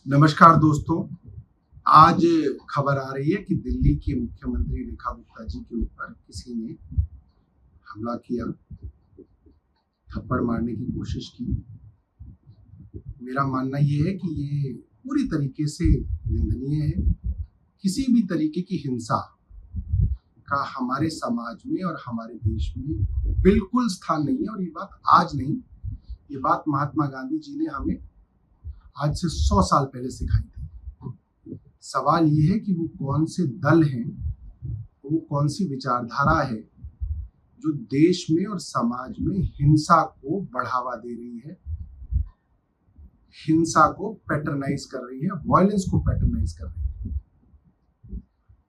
नमस्कार दोस्तों। आज खबर आ रही है कि दिल्ली की मुख्यमंत्री रेखा गुप्ता जी के ऊपर किसी ने हमला किया, थप्पड़ मारने की कोशिश की। मेरा मानना ये है कि ये पूरी तरीके से निंदनीय है। किसी भी तरीके की हिंसा का हमारे समाज में और हमारे देश में बिल्कुल स्थान नहीं है। और ये बात आज नहीं, ये बात महात्मा गांधी जी ने हमें आज से 100 साल पहले सिखाई थी। सवाल ये है कि वो कौन से दल हैं, वो कौन सी विचारधारा है जो देश में और समाज में हिंसा को बढ़ावा दे रही है, हिंसा को पैटर्नाइज कर रही है, वायलेंस को पैटर्नाइज कर रही है।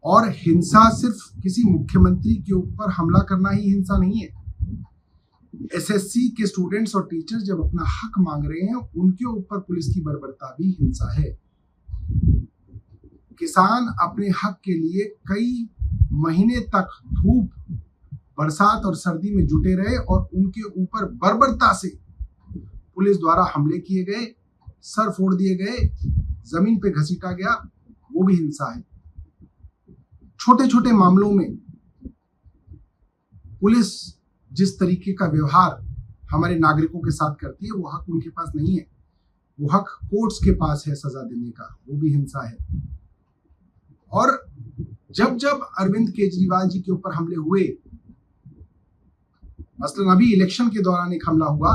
और हिंसा सिर्फ किसी मुख्यमंत्री के ऊपर हमला करना ही हिंसा नहीं है। एसएससी के स्टूडेंट्स और टीचर्स जब अपना हक मांग रहे हैं, उनके ऊपर पुलिस की बर्बरता भी हिंसा है। किसान अपने हक के लिए कई महीने तक धूप, बरसात और सर्दी में जुटे रहे और उनके ऊपर बर्बरता से पुलिस द्वारा हमले किए गए, सर फोड़ दिए गए, जमीन पे घसीटा गया, वो भी हिंसा है। छोटे छोटे मामलों में पुलिस जिस तरीके का व्यवहार हमारे नागरिकों के साथ करती है, वो हक उनके पास नहीं है। वो हक कोर्ट्स के पास है सजा देने का, वो भी हिंसा है। और जब जब अरविंद केजरीवाल जी के ऊपर हमले हुए, मसलन अभी इलेक्शन के दौरान एक हमला हुआ,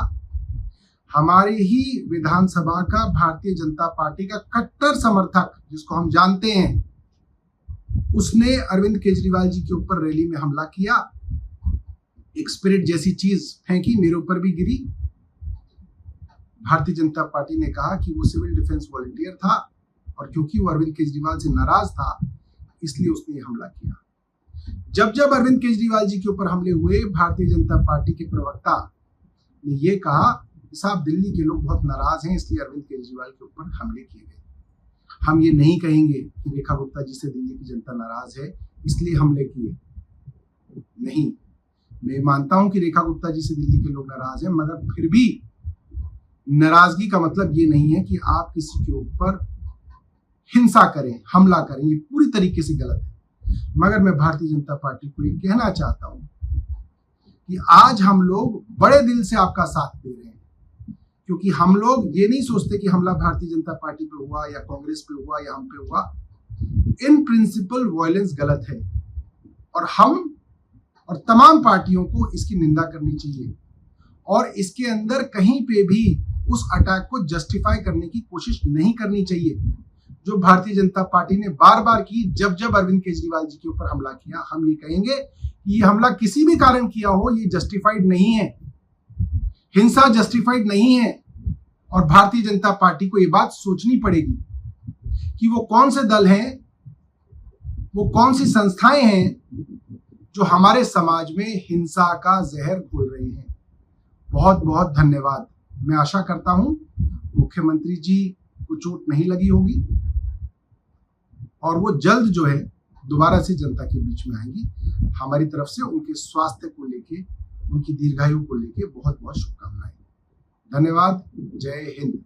हमारे ही विधानसभा का भारतीय जनता पार्टी का कट्टर समर्थक, जिसको हम जानते हैं, उसने अरविंद केजरीवाल जी के ऊपर रैली में हमला किया, एक स्पिरिट जैसी चीज फेंकी, मेरे ऊपर भी गिरी। भारतीय जनता पार्टी ने कहा कि वो सिविल डिफेंस वॉलंटियर था और क्योंकि वो अरविंद केजरीवाल से नाराज था, इसलिए उसने ये हमला किया। जब जब अरविंद केजरीवाल जी के ऊपर हमले हुए, भारतीय जनता पार्टी के प्रवक्ता ने ये कहा कि साहब, दिल्ली के लोग बहुत नाराज हैं, इसलिए अरविंद केजरीवाल के ऊपर हमले किए गए। हम ये नहीं कहेंगे कि रेखा गुप्ता जी से दिल्ली की जनता नाराज है इसलिए हमले किए, नहीं। मैं मानता हूं कि रेखा गुप्ता जी से दिल्ली के लोग नाराज हैं, मगर फिर भी नाराजगी का मतलब ये नहीं है कि आप किसी के ऊपर हिंसा करें, हमला करें। ये पूरी तरीके से गलत है। मगर मैं भारतीय जनता पार्टी को ये कहना चाहता हूं कि आज हम लोग बड़े दिल से आपका साथ दे रहे हैं, क्योंकि हम लोग ये नहीं सोचते कि हमला भारतीय जनता पार्टी पे हुआ या कांग्रेस पे हुआ या हम पे हुआ। इन प्रिंसिपल वायलेंस गलत है और हम और तमाम पार्टियों को इसकी निंदा करनी चाहिए और इसके अंदर कहीं पे भी उस अटैक को जस्टिफाई करने की कोशिश नहीं करनी चाहिए, जो भारतीय जनता पार्टी ने बार बार की। जब जब अरविंद केजरीवाल जी के ऊपर हमला किया, हम ये कहेंगे कि ये हमला किसी भी कारण किया हो, ये जस्टिफाइड नहीं है, हिंसा जस्टिफाइड नहीं है। और भारतीय जनता पार्टी को ये बात सोचनी पड़ेगी कि वो कौन से दल हैं, वो कौन सी संस्थाएं हैं जो हमारे समाज में हिंसा का जहर घोल रही हैं। बहुत बहुत धन्यवाद। मैं आशा करता हूं मुख्यमंत्री जी को चोट नहीं लगी होगी और वो जल्द जो है दोबारा से जनता के बीच में आएंगी। हमारी तरफ से उनके स्वास्थ्य को लेके, उनकी दीर्घायु को लेके बहुत बहुत शुभकामनाएं। धन्यवाद। जय हिंद।